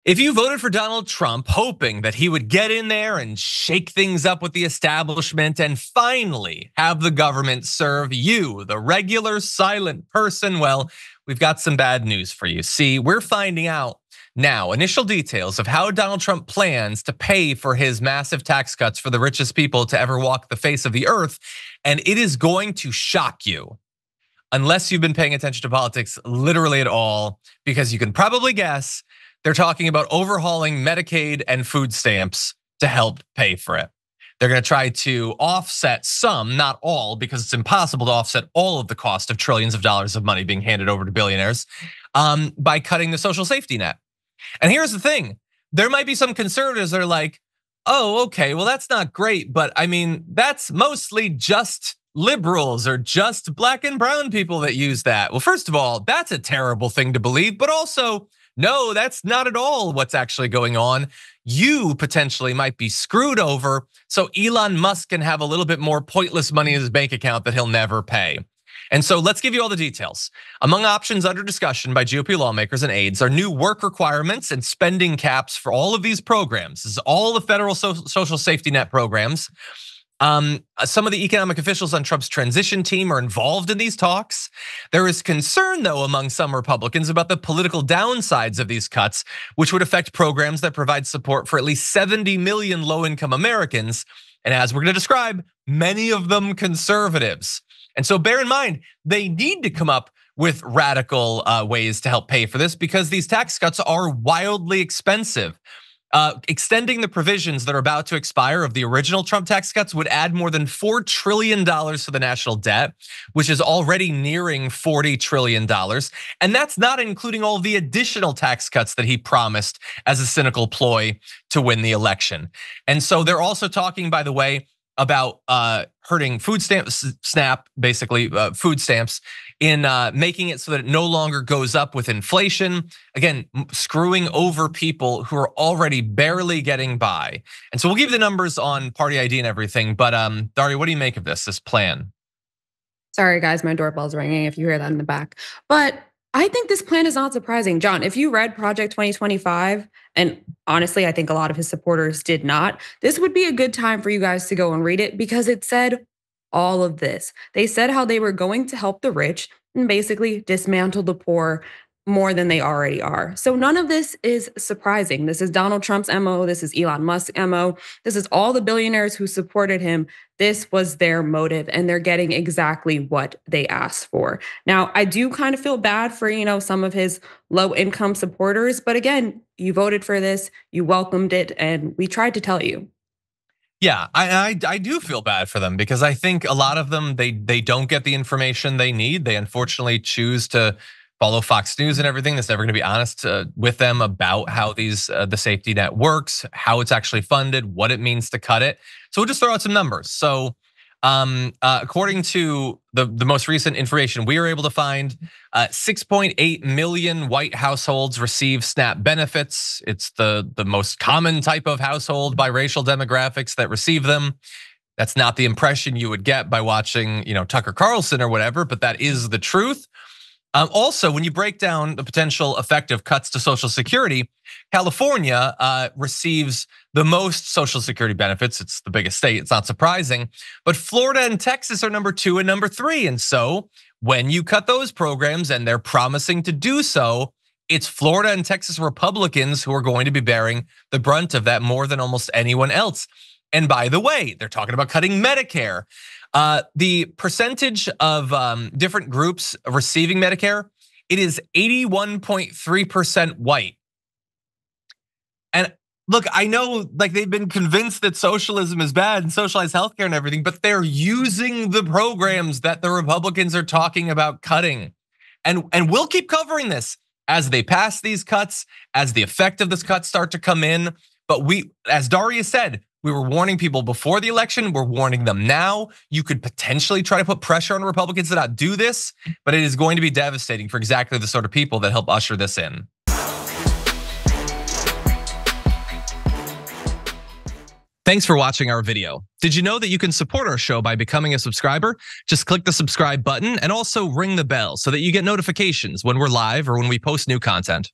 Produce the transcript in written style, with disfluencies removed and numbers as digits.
If you voted for Donald Trump hoping that he would get in there and shake things up with the establishment and finally have the government serve you, the regular silent person, well, we've got some bad news for you. See, we're finding out now initial details of how Donald Trump plans to pay for his massive tax cuts for the richest people to ever walk the face of the earth, and it is going to shock you. Unless you've been paying attention to politics literally at all, because you can probably guess they're talking about overhauling Medicaid and food stamps to help pay for it. They're going to try to offset some, not all, because it's impossible to offset all of the cost of trillions of dollars of money being handed over to billionaires by cutting the social safety net. And here's the thing, there might be some conservatives that are like, oh, okay, well, that's not great, but I mean, that's mostly just liberals or just black and brown people that use that. Well, first of all, that's a terrible thing to believe, but also, no, that's not at all what's actually going on. You potentially might be screwed over so Elon Musk can have a little bit more pointless money in his bank account that he'll never pay. And so let's give you all the details. Among options under discussion by GOP lawmakers and aides are new work requirements and spending caps for all of these programs. This is all the federal social safety net programs. Some of the economic officials on Trump's transition team are involved in these talks. There is concern, though, among some Republicans about the political downsides of these cuts, which would affect programs that provide support for at least 70 million low-income Americans. And as we're going to describe, many of them conservatives. And so bear in mind, they need to come up with radical ways to help pay for this because these tax cuts are wildly expensive. Extending the provisions that are about to expire of the original Trump tax cuts would add more than $4 trillion to the national debt, which is already nearing $40 trillion. And that's not including all the additional tax cuts that he promised as a cynical ploy to win the election. And so they're also talking, by the way, about hurting food stamps, food stamps in making it so that it no longer goes up with inflation. Again, screwing over people who are already barely getting by. And so we'll give you the numbers on party ID and everything. But Daria, what do you make of this plan? Sorry, guys, my doorbell's ringing if you hear that in the back. But I think this plan is not surprising. John, if you read Project 2025, and honestly, I think a lot of his supporters did not, this would be a good time for you guys to go and read it because it said all of this. They said how they were going to help the rich and basically dismantle the poor more than they already are. So none of this is surprising. This is Donald Trump's MO. This is Elon Musk's MO. This is all the billionaires who supported him. This was their motive and they're getting exactly what they asked for. Now, I do kind of feel bad for, some of his low income supporters, but again, you voted for this, you welcomed it, and we tried to tell you. Yeah, I do feel bad for them because I think a lot of them, they don't get the information they need. They unfortunately choose to follow Fox News and everything that's never going to be honest with them about how the safety net works, how it's actually funded, what it means to cut it. So we'll just throw out some numbers. So according to the most recent information we were able to find, 6.8 million white households receive SNAP benefits. It's the most common type of household by racial demographics that receive them. That's not the impression you would get by watching, Tucker Carlson or whatever, but that is the truth. Also, when you break down the potential effect of cuts to Social Security, California receives the most Social Security benefits. It's the biggest state, it's not surprising. But Florida and Texas are number 2 and number 3. And so when you cut those programs, and they're promising to do so, it's Florida and Texas Republicans who are going to be bearing the brunt of that more than almost anyone else. And by the way, they're talking about cutting Medicare. The percentage of different groups receiving Medicare, it is 81.3% white. And look, I know they've been convinced that socialism is bad and socialized healthcare and everything, but they're using the programs that the Republicans are talking about cutting. And we'll keep covering this as they pass these cuts, as the effect of this cut start to come in. But as Daria said, we were warning people before the election. We're warning them now. You could potentially try to put pressure on Republicans to not do this, but it is going to be devastating for exactly the sort of people that help usher this in. Thanks for watching our video. Did you know that you can support our show by becoming a subscriber? Just click the subscribe button and also ring the bell so that you get notifications when we're live or when we post new content.